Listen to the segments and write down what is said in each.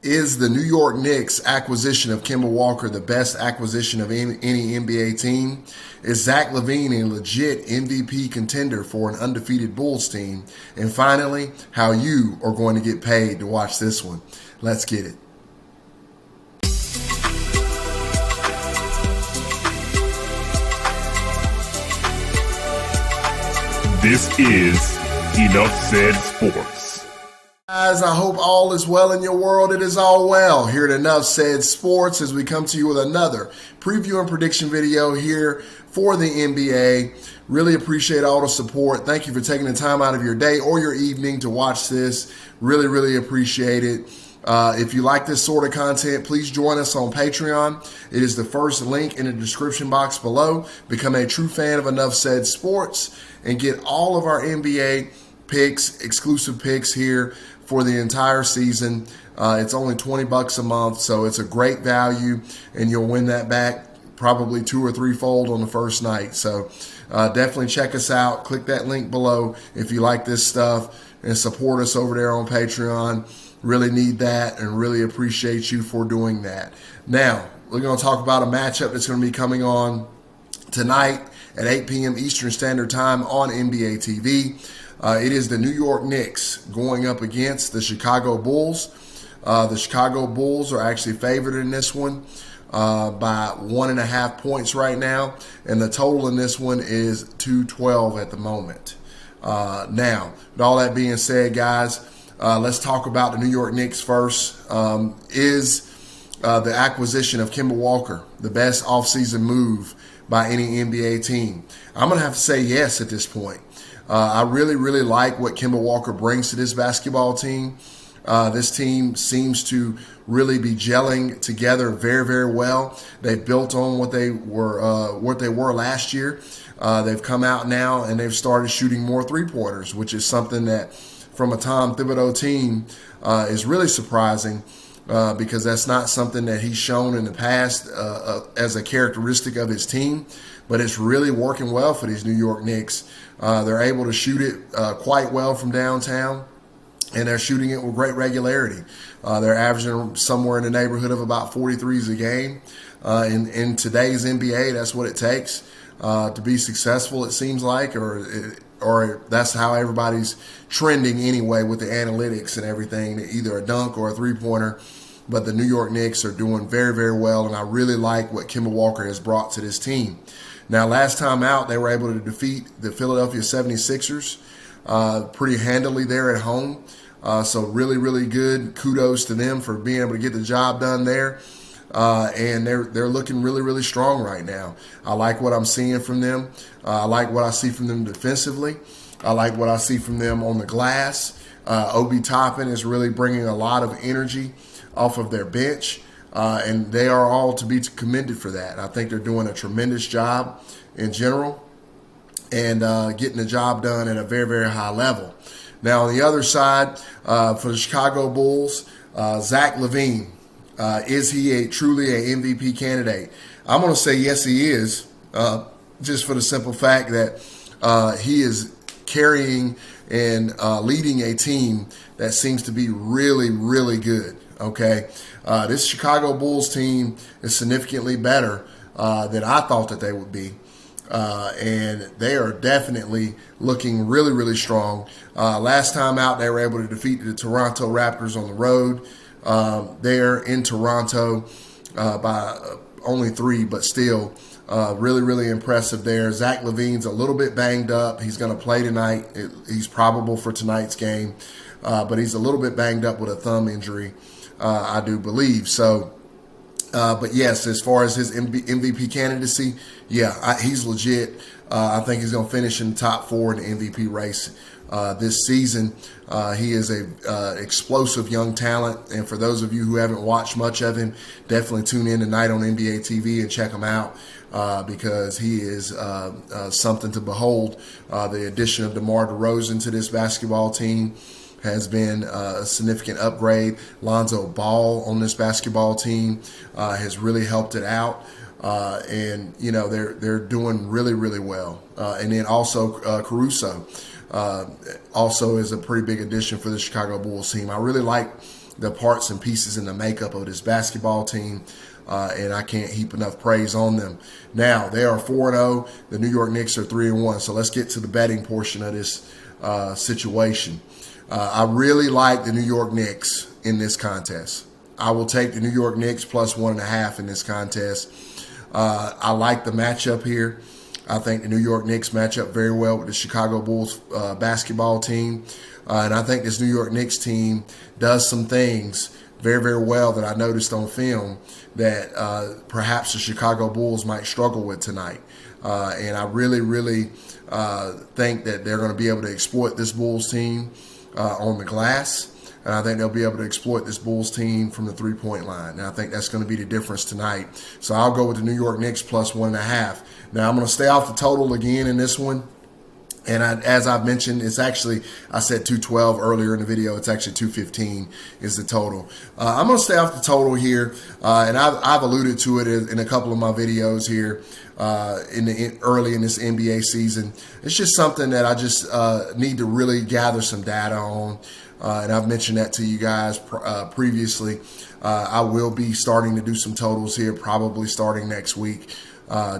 Is the New York Knicks acquisition of Kemba Walker the best acquisition of any NBA team? Is Zach LaVine a legit MVP contender for an undefeated Bulls team? And finally, how you are going to get paid to watch this one. Let's get it. This is Enough Said Sports. Guys, I hope all is well in your world. It is all well here at Enough Said Sports as we come to you with another preview and prediction video here for the NBA. Really appreciate all the support. Thank you for taking the time out of your day or your evening to watch this. Really appreciate it. If you like this sort of content, please join us on Patreon. It is the first link in the description box below. Become a true fan of Enough Said Sports and get all of our NBA picks, exclusive picks here for the entire season. It's only $20 a month, so it's a great value, and you'll win that back probably 2 or 3-fold on the first night. So definitely check us out. Click that link below if you like this stuff, and support us over there on Patreon. Really need that and really appreciate you for doing that. Now, we're going to talk about a matchup that's going to be coming on tonight at 8 p.m. Eastern Standard Time on NBA TV. It is the New York Knicks going up against the Chicago Bulls. The Chicago Bulls are actually favored in this one by 1.5 points right now, and the total in this one is 212 at the moment. Now, with all that being said, guys, let's talk about the New York Knicks first. Is the acquisition of Kemba Walker the best offseason move by any NBA team? I'm going to have to say yes at this point. I really like what Kemba Walker brings to this basketball team. This team seems to really be gelling together very well. They've built on what they were last year. They've come out now and they've started shooting more three-pointers, which is something that from a Tom Thibodeau team is really surprising because that's not something that he's shown in the past as a characteristic of his team. But it's really working well for these New York Knicks. They're able to shoot it quite well from downtown, and they're shooting it with great regularity. They're averaging somewhere in the neighborhood of about 43s a game. In today's NBA, that's what it takes to be successful, it seems like, or that's how everybody's trending anyway with the analytics and everything, either a dunk or a three-pointer. But the New York Knicks are doing very well, and I really like what Kemba Walker has brought to this team. Now, last time out, they were able to defeat the Philadelphia 76ers pretty handily there at home. So really good. Kudos to them for being able to get the job done there. And they're looking really strong right now. I like what I'm seeing from them. I like what I see from them defensively. I like what I see from them on the glass. Obi Toppin is really bringing a lot of energy off of their bench. And they are all to be commended for that. I think they're doing a tremendous job in general and getting the job done at a very high level. Now, on the other side, for the Chicago Bulls, Zach LaVine, is he truly an MVP candidate? I'm going to say yes, he is, just for the simple fact that he is carrying and leading a team that seems to be really good. Okay, this Chicago Bulls team is significantly better than I thought that they would be, and they are definitely looking really strong. Last time out, they were able to defeat the Toronto Raptors on the road there in Toronto by only 3, but still really impressive there. Zach LaVine's a little bit banged up. He's going to play tonight. He's probable for tonight's game, but he's a little bit banged up with a thumb injury. I do believe. So, but yes, as far as his MVP candidacy, yeah, he's legit. I think he's going to finish in the top 4 in the MVP race this season. He is a explosive young talent, and for those of you who haven't watched much of him, definitely tune in tonight on NBA TV and check him out because he is something to behold. The addition of DeMar DeRozan to this basketball team has been a significant upgrade. Lonzo Ball on this basketball team has really helped it out. And you know they're doing really well. And then also Caruso also is a pretty big addition for the Chicago Bulls team. I really like the parts and pieces and the makeup of this basketball team. And I can't heap enough praise on them. Now, they are 4-0. The New York Knicks are 3-1. So let's get to the betting portion of this situation. I really like the New York Knicks in this contest. I will take the New York Knicks plus 1.5 in this contest. I like the matchup here. I think the New York Knicks match up very well with the Chicago Bulls basketball team. And I think this New York Knicks team does some things very, very well that I noticed on film that perhaps the Chicago Bulls might struggle with tonight. And I really, really think that they're going to be able to exploit this Bulls team on the glass. And I think they'll be able to exploit this Bulls team from the three-point line. And I think that's going to be the difference tonight. So I'll go with the New York Knicks plus 1.5. Now I'm going to stay off the total again in this one. And as I've mentioned, it's actually, I said 212 earlier in the video. It's actually 215 is the total. I'm going to stay off the total here. And I've alluded to it in a couple of my videos here early in this NBA season. It's just something that I just need to really gather some data on. And I've mentioned that to you guys previously. I will be starting to do some totals here, probably starting next week.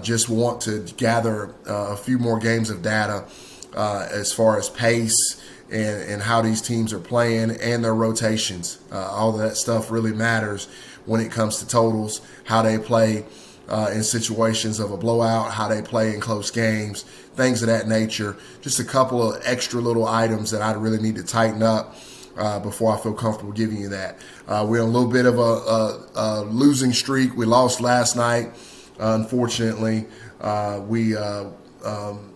Just want to gather a few more games of data as far as pace and how these teams are playing and their rotations. All of that stuff really matters when it comes to totals, how they play in situations of a blowout, how they play in close games, things of that nature. Just a couple of extra little items that I really need to tighten up before I feel comfortable giving you that. We're on a little bit of a losing streak. We lost last night. Unfortunately, we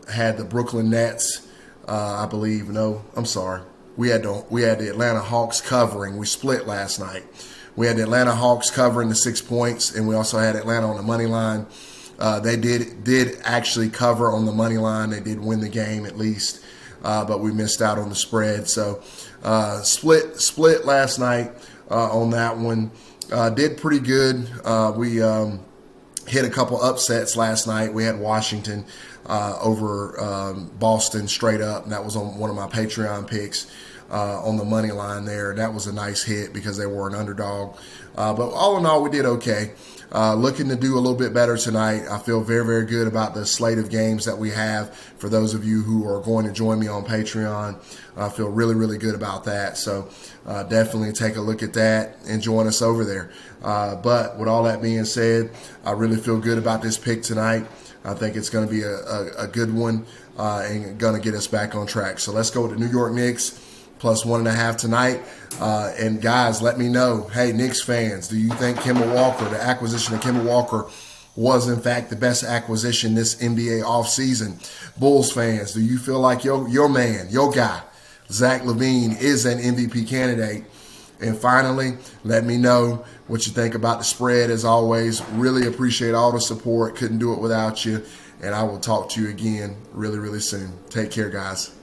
had the Brooklyn Nets, I believe. No, I'm sorry. We had the Atlanta Hawks covering. We split last night. We had the Atlanta Hawks covering the 6 points, and we also had Atlanta on the money line. They did actually cover on the money line. They did win the game at least, but we missed out on the spread. So split last night on that one. Did pretty good. We hit a couple upsets last night. We had Washington over Boston straight up, and that was on one of my Patreon picks on the money line there. That was a nice hit because they were an underdog. But all in all, we did okay. Looking to do a little bit better tonight. I feel very, very good about the slate of games that we have. For those of you who are going to join me on Patreon, I feel really, really good about that. So definitely take a look at that and join us over there. But with all that being said, I really feel good about this pick tonight. I think it's going to be a good one and going to get us back on track. So let's go with the New York Knicks plus 1.5 tonight. And guys, let me know, hey, Knicks fans, do you think Kemba Walker, the acquisition of Kemba Walker, was in fact the best acquisition this NBA offseason? Bulls fans, do you feel like your man, your guy, Zach LaVine, is an MVP candidate? And finally, let me know what you think about the spread. As always, really appreciate all the support. Couldn't do it without you. And I will talk to you again really, really soon. Take care, guys.